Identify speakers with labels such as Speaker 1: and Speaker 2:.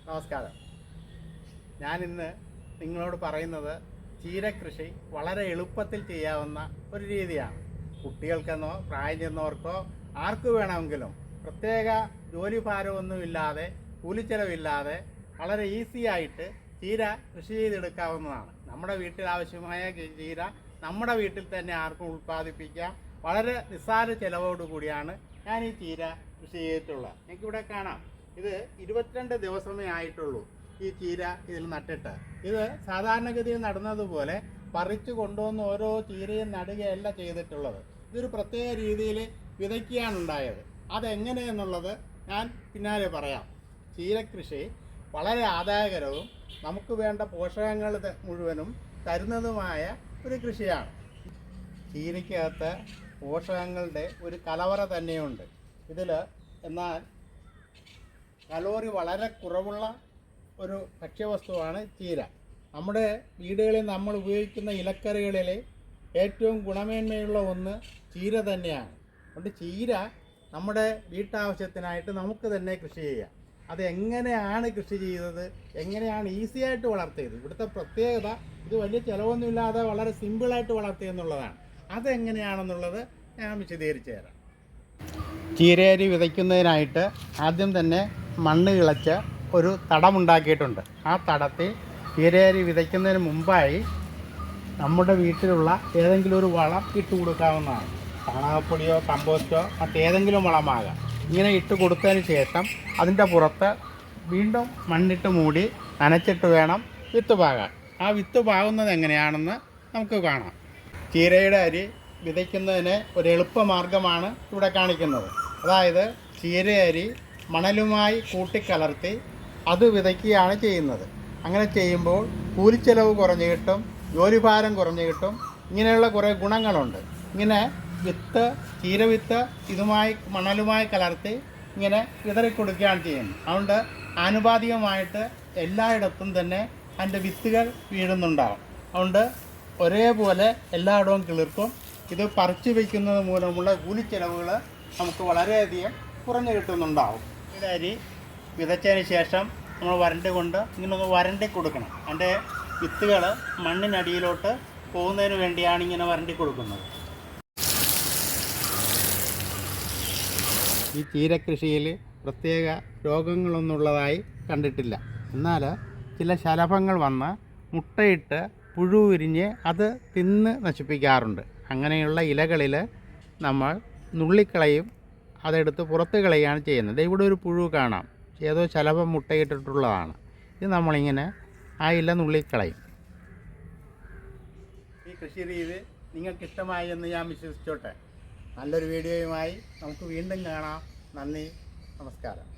Speaker 1: നമസ്കാരം. ഞാനിന്ന് നിങ്ങളോട് പറയുന്നത് ചീരകൃഷി വളരെ എളുപ്പത്തിൽ ചെയ്യാവുന്ന ഒരു രീതിയാണ്. കുട്ടികൾക്കെന്നോ പ്രായം ചെന്നവർക്കോ ആർക്ക് വേണമെങ്കിലും പ്രത്യേക ജോലി ഭാരമൊന്നുമില്ലാതെ കൂലിച്ചെലവില്ലാതെ വളരെ ഈസി ആയിട്ട് ചീര കൃഷി ചെയ്തെടുക്കാവുന്നതാണ്. നമ്മുടെ വീട്ടിൽ ആവശ്യമായ ചീര നമ്മുടെ വീട്ടിൽ തന്നെ ആർക്കും ഉൽപ്പാദിപ്പിക്കാം. വളരെ നിസ്സാര ചിലവോടുകൂടിയാണ് ഞാൻ ഈ ചീര കൃഷി ചെയ്തിട്ടുള്ളത്. എനിക്കിവിടെ കാണാം, ഇത് 22 ദിവസമേ ആയിട്ടുള്ളൂ ഈ ചീര ഇതിൽ നട്ടിട്ട്. ഇത് സാധാരണഗതിയിൽ നടുന്നതുപോലെ പറിച്ചു കൊണ്ടുവന്ന് ഓരോ ചീരയും നടുകയല്ല ചെയ്തിട്ടുള്ളത്. ഇതൊരു പ്രത്യേക രീതിയിൽ വിതയ്ക്കുകയാണ് ഉണ്ടായത്. അതെങ്ങനെയെന്നുള്ളത് ഞാൻ പിന്നാലെ പറയാം. ചീരകൃഷി വളരെ ആദായകരവും നമുക്ക് വേണ്ട പോഷകങ്ങൾ മുഴുവനും തരുന്നതുമായ ഒരു കൃഷിയാണ്. ചീരയ്ക്കകത്ത് പോഷകങ്ങളുടെ ഒരു കലവറ തന്നെയുണ്ട് ഇതിൽ. എന്നാൽ കലോറി വളരെ കുറവുള്ള ഒരു ഭക്ഷ്യവസ്തുവാണ് ചീര. നമ്മുടെ വീടുകളിൽ നമ്മൾ ഉപയോഗിക്കുന്ന ഇലക്കറികളിൽ ഏറ്റവും ഗുണമേന്മയുള്ള ഒന്ന് ചീര തന്നെയാണ്. അതുകൊണ്ട് ചീര നമ്മുടെ വീട്ടാവശ്യത്തിനായിട്ട് നമുക്ക് തന്നെ കൃഷി ചെയ്യാം. അതെങ്ങനെയാണ് കൃഷി ചെയ്തത്, എങ്ങനെയാണ് ഈസിയായിട്ട് വളർത്തിയത്, ഇവിടുത്തെ പ്രത്യേകത ഇത് വലിയ ചിലവൊന്നുമില്ലാതെ വളരെ സിമ്പിളായിട്ട് വളർത്തിയെന്നുള്ളതാണ്. അതെങ്ങനെയാണെന്നുള്ളത് ഞാൻ വിശദീകരിച്ചു തരാം. ചീരയരി വിതയ്ക്കുന്നതിനായിട്ട് ആദ്യം തന്നെ മണ്ണ് കിളച്ച് ഒരു തടമുണ്ടാക്കിയിട്ടുണ്ട്. ആ തടത്തിൽ ചീരയരി വിതയ്ക്കുന്നതിന് മുമ്പായി നമ്മുടെ വീട്ടിലുള്ള ഏതെങ്കിലും ഒരു വളം ഇട്ട് കൊടുക്കാവുന്നതാണ്. ചാണകപ്പൊടിയോ കമ്പോസ്റ്റോ മറ്റേതെങ്കിലും വളമാകാം. ഇങ്ങനെ ഇട്ട് കൊടുത്തതിന് ശേഷം അതിൻ്റെ പുറത്ത് വീണ്ടും മണ്ണിട്ട് മൂടി നനച്ചിട്ട് വേണം വിത്ത് പാകാൻ. ആ വിത്ത് പാകുന്നത് എങ്ങനെയാണെന്ന് നമുക്ക് കാണാം. ചീരയുടെ അരി വിതയ്ക്കുന്നതിന് ഒരു എളുപ്പമാർഗ്ഗമാണ് ഇവിടെ കാണിക്കുന്നത്. അതായത് ചീരയരി മണലുമായി കൂട്ടിക്കലർത്തി അത് വിതയ്ക്കുകയാണ് ചെയ്യുന്നത്. അങ്ങനെ ചെയ്യുമ്പോൾ കൂലിച്ചെലവ് കുറഞ്ഞു കിട്ടും, ജോലിഭാരം കുറഞ്ഞു കിട്ടും. ഇങ്ങനെയുള്ള കുറേ ഗുണങ്ങളുണ്ട്. ഇങ്ങനെ വിത്ത്, ചീരവിത്ത് ഇതുമായി മണലുമായി കലർത്തി ഇങ്ങനെ വിതറിക്കൊടുക്കുകയാണ് ചെയ്യുന്നത്. അതുകൊണ്ട് ആനുപാതികമായിട്ട് എല്ലായിടത്തും തന്നെ അതിൻ്റെ വിത്തുകൾ വീഴുന്നുണ്ടാവും. അതുകൊണ്ട് ഒരേപോലെ എല്ലായിടവും കിളിർക്കും. ഇത് പറിച്ചു വയ്ക്കുന്നത് മൂലമുള്ള കൂലിച്ചെലവുകൾ നമുക്ക് വളരെയധികം കുറഞ്ഞു കിട്ടുന്നുണ്ടാവും. ഈ അരി വിതച്ചതിന് ശേഷം നമ്മൾ വരണ്ടി കൊണ്ട് ഇങ്ങനൊന്ന് വരണ്ടി കൊടുക്കണം. അതിൻ്റെ വിത്തുകൾ മണ്ണിനടിയിലോട്ട് പോകുന്നതിന് വേണ്ടിയാണ് ഇങ്ങനെ വരണ്ടി കൊടുക്കുന്നത്. ഈ ചീരകൃഷിയിൽ പ്രത്യേക രോഗങ്ങളൊന്നുള്ളതായി കണ്ടിട്ടില്ല. എന്നാൽ ചില ശലഭങ്ങൾ വന്ന് മുട്ടയിട്ട് പുഴു വിരിഞ്ഞ് അത് തിന്ന് നശിപ്പിക്കാറുണ്ട്. അങ്ങനെയുള്ള ഇലകളിൽ നമ്മൾ നുള്ളിക്കളയും, അതെടുത്ത് പുറത്ത് കളയുകയാണ് ചെയ്യുന്നത്. ഇവിടെ ഒരു പുഴു കാണാം, ഏതോ ശലഭം മുട്ടയിട്ടിട്ടുള്ളതാണ്. ഇത് നമ്മളിങ്ങനെ ആ ഇല നുള്ളിക്കളയും. ഈ കൃഷി രീതി നിങ്ങൾക്ക് ഇഷ്ടമായി എന്ന് ഞാൻ വിശ്വസിച്ചോട്ടെ. നല്ലൊരു വീഡിയോയുമായി നമുക്ക് വീണ്ടും കാണാം. നന്ദി, നമസ്കാരം.